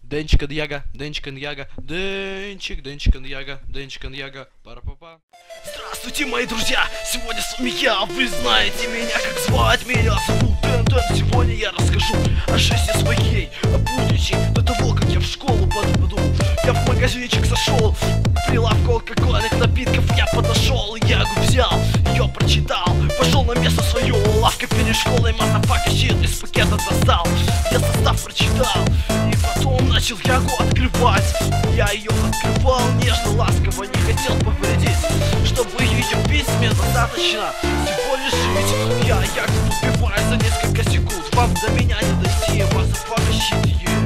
Денчик Ньяга, Денчик Ньяга, Денчик Ньяга, Денчик Ньяга, пара-па-па. Здравствуйте, мои друзья! Сегодня с вами я, вы знаете меня, как звать. Меня зовут Дэн. Сегодня я расскажу о жизни своей, о будущем, до того, как я в школу пойду. Я в магазинчик зашел, к прилавку алкогольных напитков я подошел, ягу взял, ее прочитал, пошел на место свое, лавка перед школой, мазафака щит из пакета достал. Я состав прочитал, и потом начал ягу открывать. Я ее открывал нежно, ласково, не хотел повредить. Чтобы ее пить, мне достаточно всего лишь жить. Я ягу убиваю за несколько секунд. Вам до меня не дойти, мазафака щит.